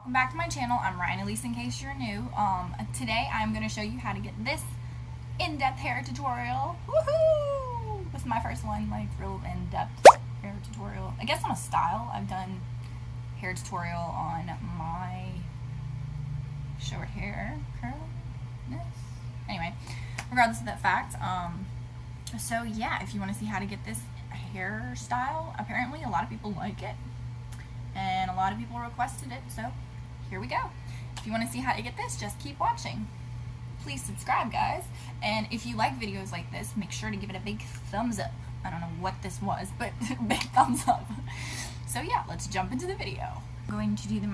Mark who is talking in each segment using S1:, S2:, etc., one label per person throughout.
S1: Welcome back to my channel. I'm Ryan, Elise, in case you're new. Today I'm going to show you how to get this in-depth hair tutorial. Woohoo! This is my first one, like real in-depth hair tutorial. I guess on a style. I've done hair tutorial on my short hair curliness. Anyway, regardless of that fact, so yeah, if you want to see how to get this hairstyle, apparently a lot of people like it. And a lot of people requested it, so here we go. If you want to see how to get this, just keep watching. Please subscribe, guys. And if you like videos like this, make sure to give it a big thumbs up. I don't know what this was, but big thumbs up. So yeah, let's jump into the video. I'm going to do the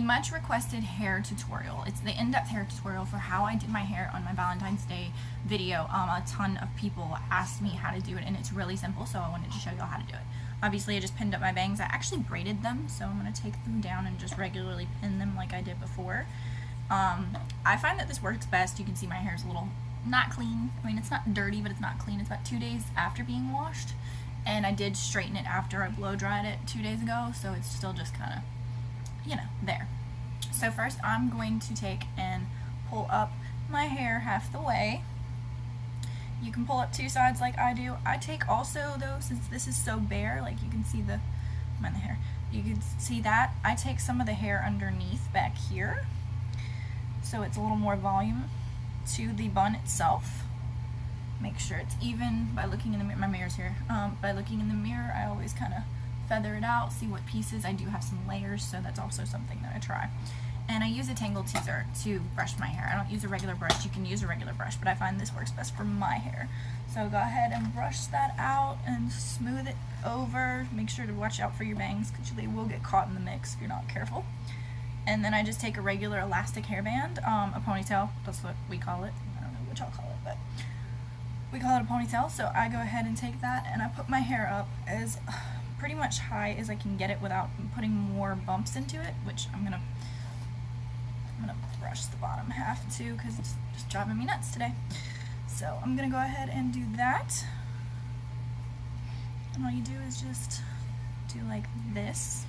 S1: much requested hair tutorial. It's the in-depth hair tutorial for how I did my hair on my Valentine's Day video. A ton of people asked me how to do it, and it's really simple, so I wanted to show y'all how to do it. Obviously, I just pinned up my bangs. I actually braided them, so I'm going to take them down and just regularly pin them like I did before. I find that this works best. You can see my hair is a little not clean. I mean, it's not dirty, but it's not clean. It's about 2 days after being washed, and I did straighten it after I blow dried it 2 days ago, so it's still just kind of, you know, there. So first I'm going to take and pull up my hair half the way. You can pull up two sides like I do. I take also, though, since this is so bare, like you can see the hair, you can see that I take some of the hair underneath back here, so it's a little more volume to the bun itself. Make sure it's even by looking in the mirror. My mirror's here. By looking in the mirror, I always kind of feather it out, see what pieces. I do have some layers, so that's also something that I try. And I use a tangle teaser to brush my hair. I don't use a regular brush. You can use a regular brush, but I find this works best for my hair. So go ahead and brush that out and smooth it over. Make sure to watch out for your bangs, because they will get caught in the mix if you're not careful. And then I just take a regular elastic hairband, a ponytail, that's what we call it. I don't know what y'all call it, but we call it a ponytail. So I go ahead and take that and I put my hair up as pretty much high as I can get it without putting more bumps into it, which I'm gonna brush the bottom half too, because it's just driving me nuts today. So I'm gonna go ahead and do that, and all you do is just do like this,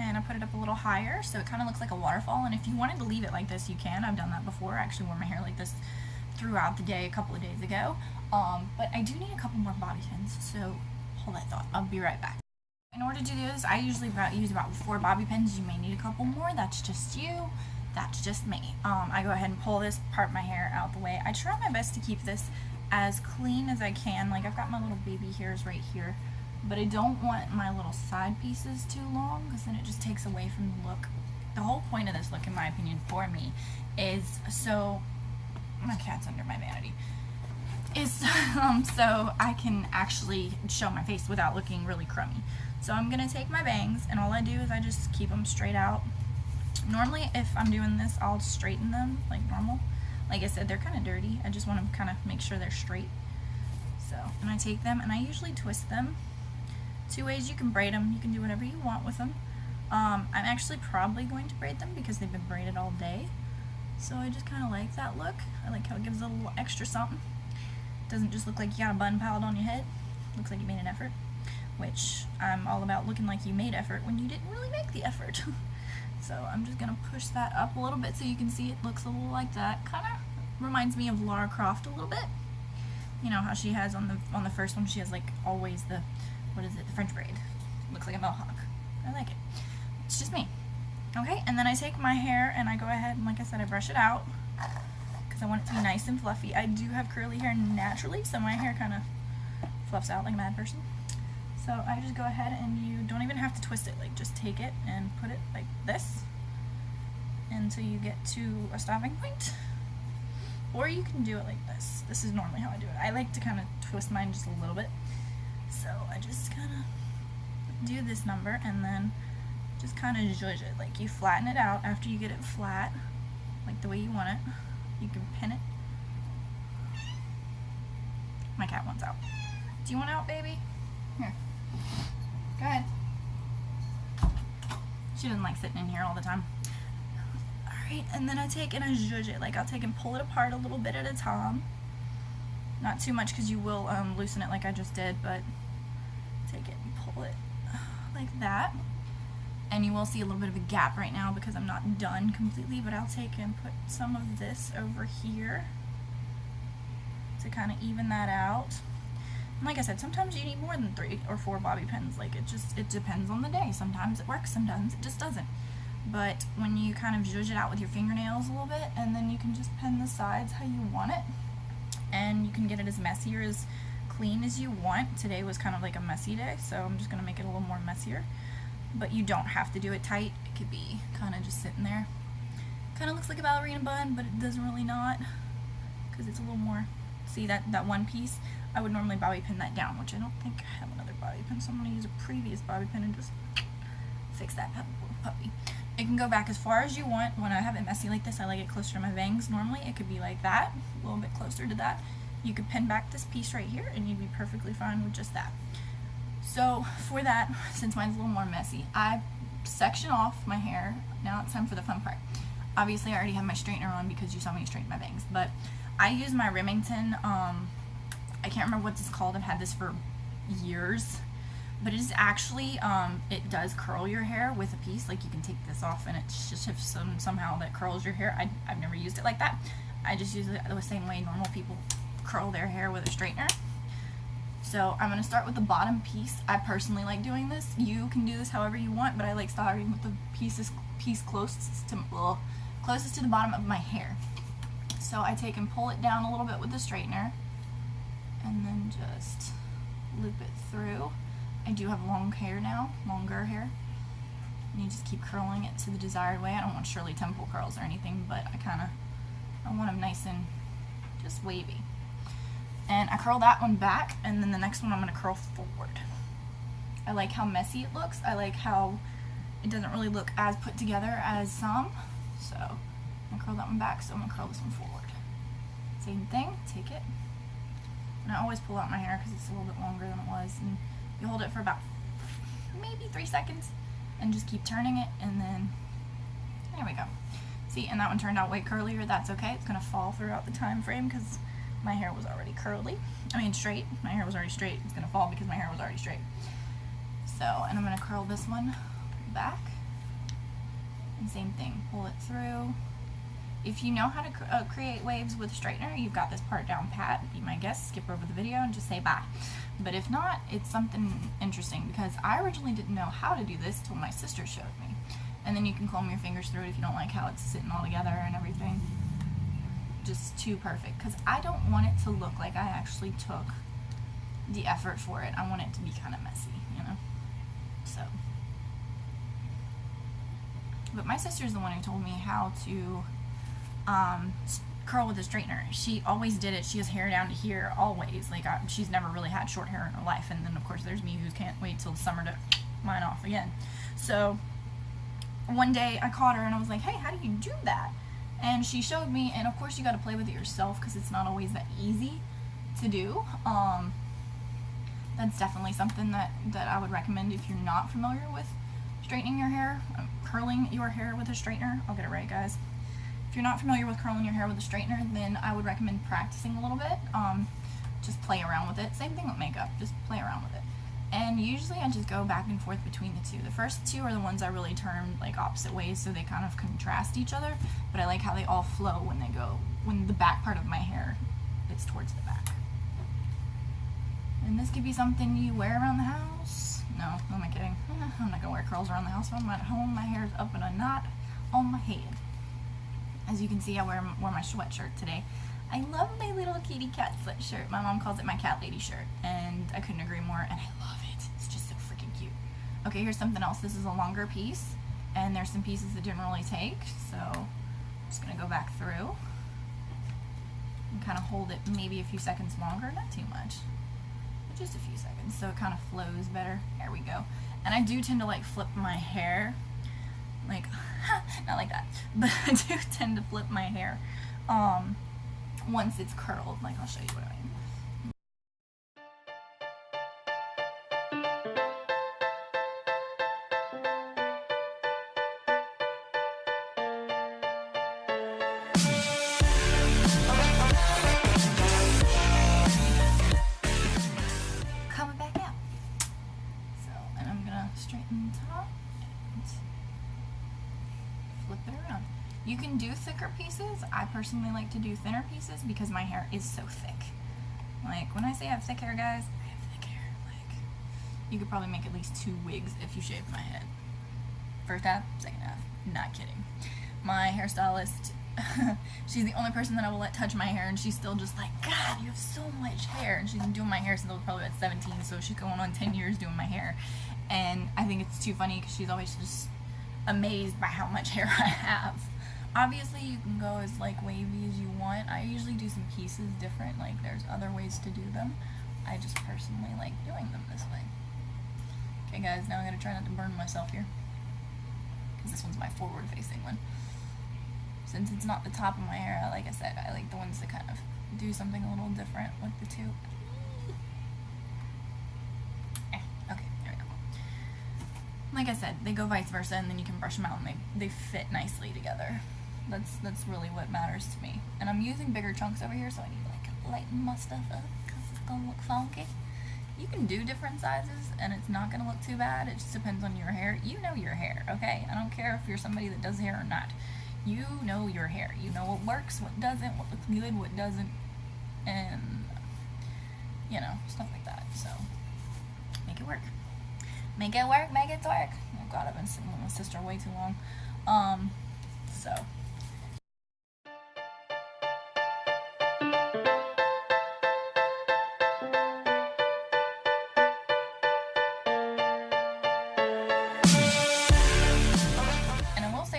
S1: and I put it up a little higher so it kind of looks like a waterfall. And if you wanted to leave it like this, you can. I've done that before. I actually wore my hair like this throughout the day a couple of days ago. But I do need a couple more bobby pins, so hold that thought. I'll be right back. In order to do this, I usually use about 4 bobby pins. You may need a couple more. That's just you. That's just me. I go ahead and pull this part of my hair out the way. I try my best to keep this as clean as I can. Like, I've got my little baby hairs right here, but I don't want my little side pieces too long, because then it just takes away from the look. The whole point of this look, in my opinion, for me, is so... My cat's under my vanity. Is so I can actually show my face without looking really crummy. So I'm gonna take my bangs, and all I do is I just keep them straight out. Normally, if I'm doing this, I'll straighten them like normal. Like I said, they're kind of dirty. I just want to kind of make sure they're straight. So, and I take them and I usually twist them. 2 ways you can braid them. You can do whatever you want with them. I'm actually probably going to braid them because they've been braided all day. So I just kind of like that look. I like how it gives it a little extra something. Doesn't just look like you got a bun piled on your head. Looks like you made an effort, which I'm all about looking like you made effort when you didn't really make the effort. So I'm just gonna push that up a little bit so you can see it looks a little like that. Kind of reminds me of Lara Croft a little bit. You know how she has on the first one, she has like always the, what is it, the French braid. Looks like a mohawk. I like it. It's just me. Okay, and then I take my hair and I go ahead and, like I said, I brush it out because I want it to be nice and fluffy. I do have curly hair naturally, so my hair kind of fluffs out like a mad person. So I just go ahead, and you don't even have to twist it. Like, just take it and put it like this until you get to a stopping point. Or you can do it like this. This is normally how I do it. I like to kind of twist mine just a little bit. So I just kind of do this number and then just kind of zhuzh it. Like, you flatten it out after you get it flat, like the way you want it. You can pin it. My cat wants out. Do you want out, baby? Here. Go ahead. She doesn't like sitting in here all the time. Alright, and then I take and I zhuzh it. Like, I'll take and pull it apart a little bit at a time. Not too much because you will loosen it like I just did, but take it and pull it like that. And you will see a little bit of a gap right now because I'm not done completely, but I'll take and put some of this over here to kind of even that out. And like I said, sometimes you need more than 3 or 4 bobby pins. Like it depends on the day. Sometimes it works, sometimes it just doesn't. But when you kind of zhuzh it out with your fingernails a little bit, and then you can just pin the sides how you want it. And you can get it as messy or as clean as you want. Today was kind of like a messy day, so I'm just going to make it a little more messier. But you don't have to do it tight. It could be kind of just sitting there. Kind of looks like a ballerina bun, but it doesn't really not, because it's a little more, see that one piece? I would normally bobby pin that down, which I don't think I have another bobby pin, so I'm going to use a previous bobby pin and just fix that puppy. It can go back as far as you want. When I have it messy like this, I like it closer to my bangs. Normally it could be like that, a little bit closer to that. You could pin back this piece right here and you'd be perfectly fine with just that. So for that, since mine's a little more messy, I section off my hair. Now it's time for the fun part. Obviously I already have my straightener on because you saw me straighten my bangs, but I use my Remington, I can't remember what this is called. I've had this for years. But it is actually, it does curl your hair with a piece. Like you can take this off and it just somehow that curls your hair. I've never used it like that. I just use it the same way normal people curl their hair with a straightener. So I'm going to start with the bottom piece. I personally like doing this. You can do this however you want, but I like starting with the piece closest to the bottom of my hair. So I take and pull it down a little bit with the straightener and then just loop it through. I do have long hair now, longer hair. And you just keep curling it to the desired way. I don't want Shirley Temple curls or anything, but I want them nice and just wavy. And I curl that one back, and then the next one I'm going to curl forward. I like how messy it looks. I like how it doesn't really look as put together as some. So I curl that one back, so I'm going to curl this one forward. Same thing, take it. And I always pull out my hair because it's a little bit longer than it was. And you hold it for about maybe 3 seconds and just keep turning it, and then there we go. See, and that one turned out way curlier. That's okay. It's going to fall throughout the time frame because my hair was already curly. I mean straight. My hair was already straight. It's going to fall because my hair was already straight. So, and I'm going to curl this one back. And same thing. Pull it through. If you know how to create waves with a straightener, you've got this part down pat. Be my guest, skip over the video and just say bye. But if not, it's something interesting because I originally didn't know how to do this till my sister showed me. And then you can comb your fingers through it if you don't like how it's sitting all together and everything. Just too perfect, because I don't want it to look like I actually took the effort for it. I want it to be kind of messy, you know? So. But my sister's the one who told me how to curl with a straightener. She always did it. She has hair down to here always. Like she's never really had short hair in her life. And then of course there's me who can't wait till the summer to mine off again. So one day I caught her and I was like, hey, how do you do that? And she showed me, and of course you got to play with it yourself because it's not always that easy to do. That's definitely something that I would recommend if you're not familiar with straightening your hair, curling your hair with a straightener. I'll get it right, guys. If you're not familiar with curling your hair with a straightener, then I would recommend practicing a little bit. Just play around with it. Same thing with makeup, just play around with it. And usually I just go back and forth between the two. The first two are the ones I really turn like opposite ways so they kind of contrast each other, but I like how they all flow when the back part of my hair is towards the back. And this could be something you wear around the house. No, who am I kidding? I'm not gonna wear curls around the house. When I'm at home, my hair's up in a knot on my head. As you can see, I wore my sweatshirt today. I love my little kitty cat sweatshirt. My mom calls it my cat lady shirt, and I couldn't agree more, and I love it. It's just so freaking cute. Okay, here's something else. This is a longer piece, and there's some pieces that didn't really take, so I'm just going to go back through and kind of hold it maybe a few seconds longer, not too much, but just a few seconds, so it kind of flows better. There we go. And I do tend to like flip my hair, like, not like that, but I do tend to flip my hair once it's curled. Like, I'll show you what I mean. You can do thicker pieces. I personally like to do thinner pieces because my hair is so thick. Like, when I say I have thick hair, guys, I have thick hair. Like, you could probably make at least 2 wigs if you shaved my head. First half, second half. Not kidding. My hairstylist, she's the only person that I will let touch my hair, and she's still just like, God, you have so much hair. And she's been doing my hair since I was probably about 17, so she's going on 10 years doing my hair. And I think it's too funny because she's always just amazed by how much hair I have. Obviously, you can go as like wavy as you want. I usually do some pieces different, like there's other ways to do them. I just personally like doing them this way. Okay guys, now I'm going to try not to burn myself here, because this one's my forward facing one. Since it's not the top of my hair, like I said, I like the ones that kind of do something a little different with the two. Okay, there we go. Like I said, they go vice versa, and then you can brush them out and they fit nicely together. That's really what matters to me. And I'm using bigger chunks over here, so I need to like lighten my stuff up because it's gonna look funky. You can do different sizes and it's not gonna look too bad. It just depends on your hair. You know your hair, okay? I don't care if you're somebody that does hair or not. You know your hair. You know what works, what doesn't, what looks good, what doesn't, and you know, stuff like that. So make it work. Make it work, make it work. Oh god, I've been sitting with my sister way too long. So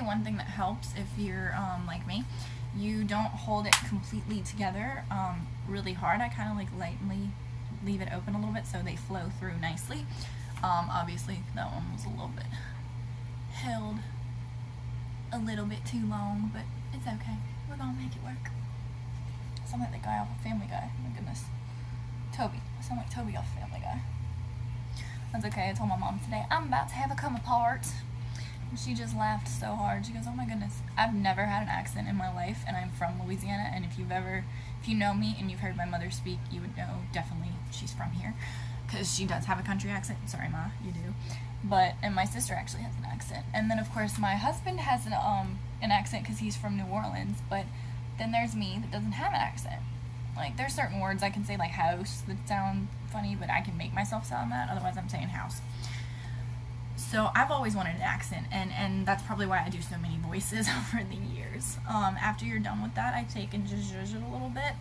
S1: one thing that helps if you're like me, you don't hold it completely together really hard. I kind of like lightly leave it open a little bit so they flow through nicely. Obviously that one was a little bit held a little bit too long, but it's okay. We're gonna make it work. I sound like the guy off of Family Guy. Oh my goodness. Toby. I sound like Toby off Family Guy. That's okay. I told my mom today, I'm about to have a come apart. And she just laughed so hard. She goes, oh my goodness, I've never had an accent in my life, and I'm from Louisiana, and if you know me and you've heard my mother speak, you would know definitely she's from here, because she does have a country accent. Sorry, Ma, you do. And my sister actually has an accent. And then, of course, my husband has an accent because he's from New Orleans, but then there's me that doesn't have an accent. Like, there's certain words I can say, like house, that sound funny, but I can make myself sound that, otherwise I'm saying house. So I've always wanted an accent, and that's probably why I do so many voices over the years. After you're done with that, I take and just zhuzh it a little bit.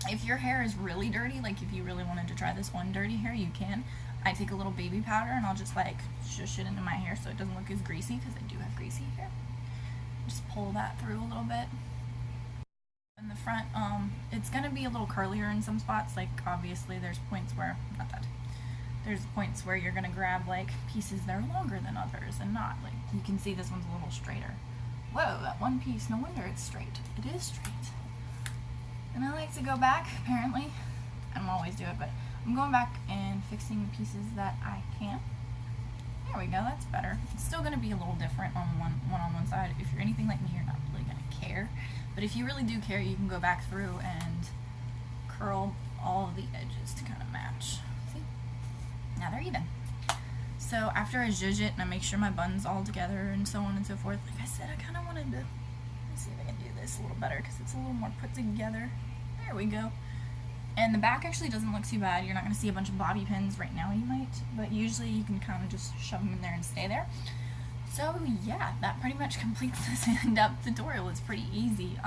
S1: If your hair is really dirty, like if you really wanted to try this on dirty hair, you can. I take a little baby powder and I'll just like zhuzh it into my hair so it doesn't look as greasy, because I do have greasy hair. Just pull that through a little bit. In the front, it's going to be a little curlier in some spots. Like obviously there's points where, there's points where you're going to grab like pieces that are longer than others and not. Like you can see this one's a little straighter. Whoa, that one piece, no wonder it's straight. It is straight. And I like to go back, apparently. I don't always do it, but I'm going back and fixing the pieces that I can. There we go, that's better. It's still going to be a little different on one side. If you're anything like me, you're not really going to care. But if you really do care, you can go back through and curl all of the edges to kind of match. Now they're even. So after I zhuzh it and I make sure my bun's all together and so on and so forth, like I said, I kind of wanted to, let's see if I can do this a little better because it's a little more put together. There we go. And the back actually doesn't look too bad. You're not going to see a bunch of bobby pins right now, you might, but usually you can kind of just shove them in there and stay there. So yeah, that pretty much completes this in-depth tutorial. It's pretty easy.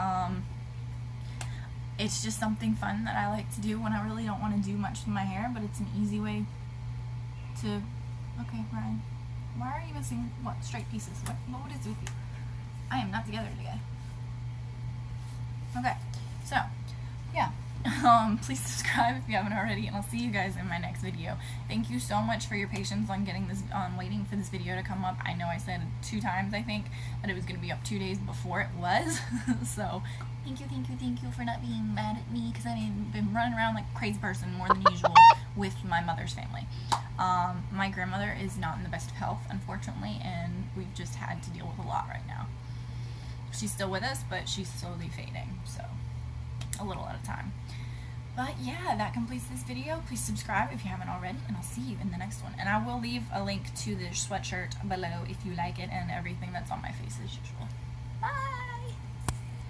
S1: It's just something fun that I like to do when I really don't want to do much with my hair, but it's an easy way to, okay, Ryan, why are you missing, what, straight pieces? What is with you? I am not together today. Okay, so, yeah, please subscribe if you haven't already, and I'll see you guys in my next video. Thank you so much for your patience on getting this, waiting for this video to come up. I know I said 2 times, I think, that it was going to be up 2 days before it was, so thank you for not being mad at me, because I've been running around like a crazy person more than usual with my mother's family. My grandmother is not in the best of health, unfortunately, and we've just had to deal with a lot right now. She's still with us, but she's slowly fading, so a little at a time. But yeah, that completes this video. Please subscribe if you haven't already, and I'll see you in the next one. And I will leave a link to the sweatshirt below if you like it and everything that's on my